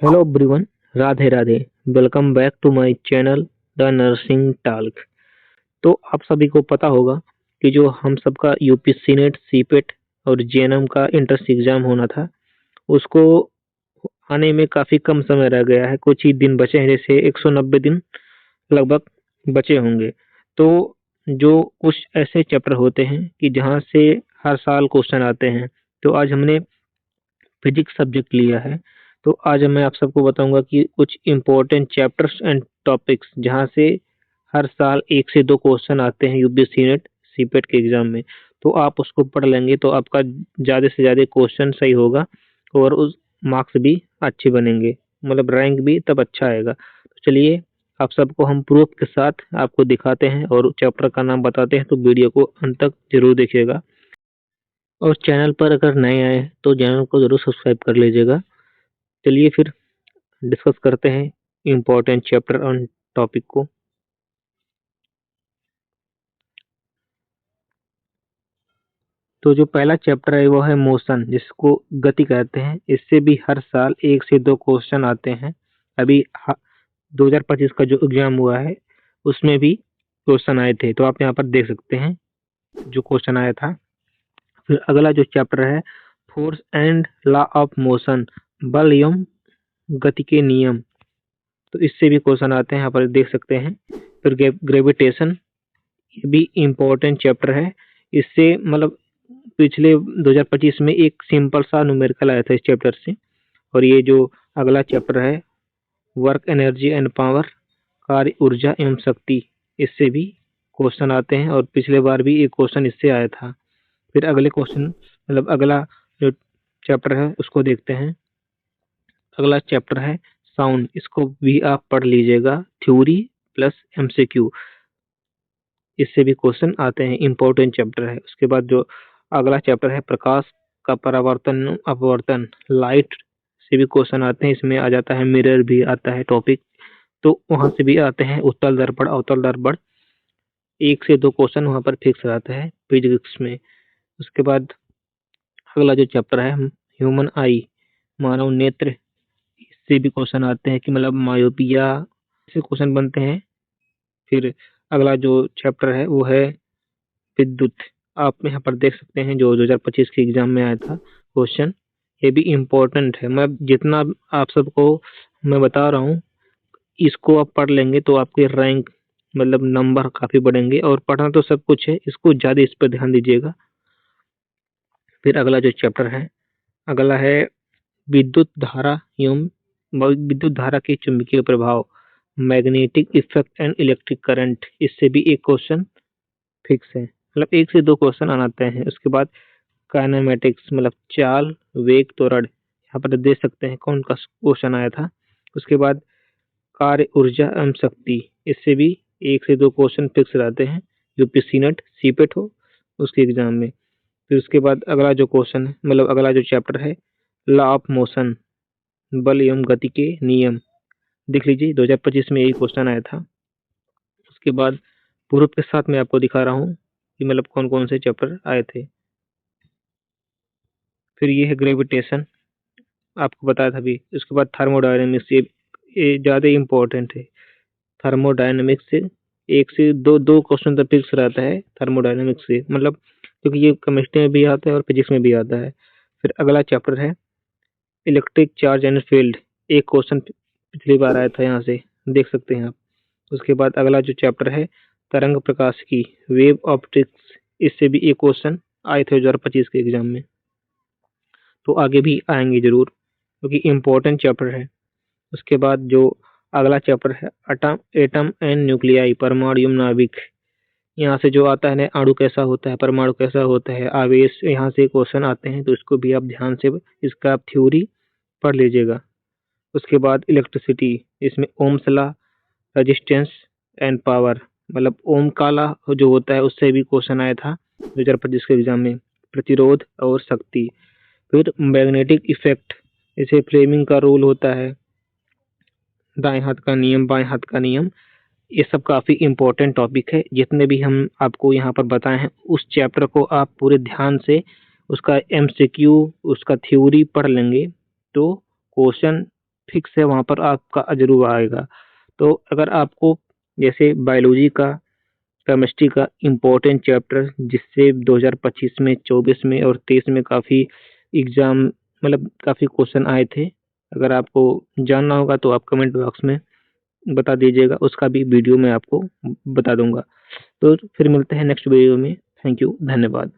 Hello everyone, Radhe Radhe. Welcome back to my channel the nursing talk. तो आप सभी को पता होगा कि जो हम सबका यूपीएससी नेट, सीपेट और जेएनएम का एंट्रेंस एग्जाम होना था, उसको आने में काफ़ी कम समय रह गया है। कुछ ही दिन बचे हैं, जैसे 190 दिन लगभग बचे होंगे। तो जो कुछ ऐसे चैप्टर होते हैं कि जहाँ से हर साल क्वेश्चन आते हैं, तो आज हमने फिजिक्स सब्जेक्ट लिया है। तो आज मैं आप सबको बताऊंगा कि कुछ इम्पोर्टेंट चैप्टर्स एंड टॉपिक्स जहाँ से हर साल 1 से 2 क्वेश्चन आते हैं यूपीएससी नेट, सीपेट के एग्जाम में। तो आप उसको पढ़ लेंगे तो आपका ज़्यादा से ज़्यादा क्वेश्चन सही होगा और उस मार्क्स भी अच्छे बनेंगे, मतलब रैंक भी तब अच्छा आएगा। तो चलिए, आप सबको हम प्रूफ के साथ आपको दिखाते हैं और चैप्टर का नाम बताते हैं, तो वीडियो को अंत तक जरूर देखिएगा। और चैनल पर अगर नए आए हैं तो चैनल को जरूर सब्सक्राइब कर लीजिएगा। चलिए फिर डिस्कस करते हैं इम्पोर्टेंट चैप्टर ऑन टॉपिक को। तो जो पहला चैप्टर है वो है मोशन, जिसको गति कहते हैं। इससे भी हर साल 1 से 2 क्वेश्चन आते हैं। अभी 2025 का जो एग्जाम हुआ है उसमें भी क्वेश्चन आए थे, तो आप यहाँ पर देख सकते हैं जो क्वेश्चन आया था। फिर अगला जो चैप्टर है force and law of motion, बल एवं गति के नियम। तो इससे भी क्वेश्चन आते हैं, यहाँ पर देख सकते हैं। फिर ग्रेविटेशन, ये भी इम्पोर्टेंट चैप्टर है। इससे मतलब पिछले 2025 में एक सिंपल सा न्यूमेरिकल आया था इस चैप्टर से। और ये जो अगला चैप्टर है वर्क, एनर्जी एंड पावर, कार्य, ऊर्जा एवं शक्ति, इससे भी क्वेश्चन आते हैं और पिछले बार भी एक क्वेश्चन इससे आया था। फिर अगले क्वेश्चन मतलब अगला जो चैप्टर है उसको देखते हैं। अगला चैप्टर है साउंड, इसको भी आप पढ़ लीजिएगा, थ्योरी प्लस एमसीक्यू, इससे भी क्वेश्चन आते हैं, इम्पोर्टेंट चैप्टर है। उसके बाद जो अगला चैप्टर है प्रकाश का परावर्तन अपवर्तन, लाइट से भी क्वेश्चन आते हैं। इसमें आ जाता है मिरर भी आता है टॉपिक, तो वहां से भी आते हैं। उत्तल दर्पण, अवतल दर्पण, 1 से 2 क्वेश्चन वहां पर फिक्स रहता है फिजिक्स में। उसके बाद अगला जो चैप्टर है ह्यूमन आई, मानव नेत्र, इससे भी क्वेश्चन आते हैं कि मतलब मायोपिया से क्वेश्चन बनते हैं। फिर अगला जो चैप्टर है वो है विद्युत। आप यहाँ पर देख सकते हैं जो 2025 के एग्जाम में आया था क्वेश्चन, ये भी इम्पोर्टेंट है। मैं जितना आप सबको मैं बता रहा हूँ, इसको आप पढ़ लेंगे तो आपके रैंक मतलब नंबर काफी बढ़ेंगे। और पढ़ना तो सब कुछ है, इसको ज्यादा इस पर ध्यान दीजिएगा। फिर अगला जो चैप्टर है अगला है विद्युत धारा एवं विद्युत धारा के चुंबकीय प्रभाव, magnetic effect and electric current, इससे भी एक क्वेश्चन फिक्स है, मतलब 1 से 2 क्वेश्चन आते हैं। उसके बाद काइनेमेटिक्स, मतलब चाल, वेग, त्वरण, यहाँ पर देख सकते हैं कौन का क्वेश्चन आया था। उसके बाद कार्य, ऊर्जा एवं शक्ति, इससे भी 1 से 2 क्वेश्चन फिक्स रहते हैं, यूपीएससी नेट, सीपेट हो उसके एग्जाम में। फिर उसके बाद अगला जो क्वेश्चन है मतलब अगला जो चैप्टर है लॉ ऑफ मोशन, बल एवं गति के नियम, देख लीजिए 2025 में यही क्वेश्चन आया था। उसके बाद प्रूफ के साथ मैं आपको दिखा रहा हूँ कि मतलब कौन कौन से चैप्टर आए थे। फिर ये है ग्रेविटेशन, आपको बताया था अभी। उसके बाद थर्मोडायनेमिक्स, ये ज़्यादा इम्पोर्टेंट है। थर्मोडायनेमिक्स से 1 से 2 क्वेश्चन तो फिक्स रहता है थर्मोडायनेमिक्स से, मतलब क्योंकि ये केमिस्ट्री में भी आता है और फिजिक्स में भी आता है। फिर अगला चैप्टर है इलेक्ट्रिक चार्ज एंड फील्ड, एक क्वेश्चन पिछली बार आया था, यहाँ से देख सकते हैं आप। उसके बाद अगला जो चैप्टर है तरंग प्रकाश की, वेव ऑप्टिक्स, इससे भी एक क्वेश्चन आए थे 2025 के एग्जाम में। तो आगे भी आएंगे जरूर क्योंकि इम्पोर्टेंट चैप्टर है। उसके बाद जो अगला चैप्टर है एटम एटम एंड न्यूक्लियाई, परमाणु एवं नाभिक, यहाँ से जो आता है ना अणु कैसा होता है, परमाणु कैसा होता है, आवेश, यहाँ से क्वेश्चन आते हैं। तो इसको भी आप ध्यान से इसका आप थ्योरी पढ़ लीजिएगा। उसके बाद इलेक्ट्रिसिटी, इसमें Ohm's law, resistance and power, मतलब ओम का लॉ जो होता है उससे भी क्वेश्चन आया था 2025 के एग्जाम में, प्रतिरोध और शक्ति। फिर मैग्नेटिक इफेक्ट, इसे फ्लेमिंग का रूल होता है, दाएं हाथ का नियम, बाएं हाथ का नियम, ये सब काफ़ी इम्पोर्टेंट टॉपिक है। जितने भी हम आपको यहाँ पर बताए हैं उस चैप्टर को आप पूरे ध्यान से उसका एमसीक्यू, उसका थ्योरी पढ़ लेंगे तो क्वेश्चन फिक्स है, वहाँ पर आपका जरूर आएगा। तो अगर आपको जैसे बायोलॉजी का, केमिस्ट्री का इम्पोर्टेंट चैप्टर जिससे 2025 में, 24 में और 23 में काफ़ी एग्जाम मतलब काफ़ी क्वेश्चन आए थे, अगर आपको जानना होगा तो आप कमेंट बॉक्स में बता दीजिएगा, उसका भी वीडियो मैं आपको बता दूंगा। तो फिर मिलते हैं नेक्स्ट वीडियो में। थैंक यू, धन्यवाद।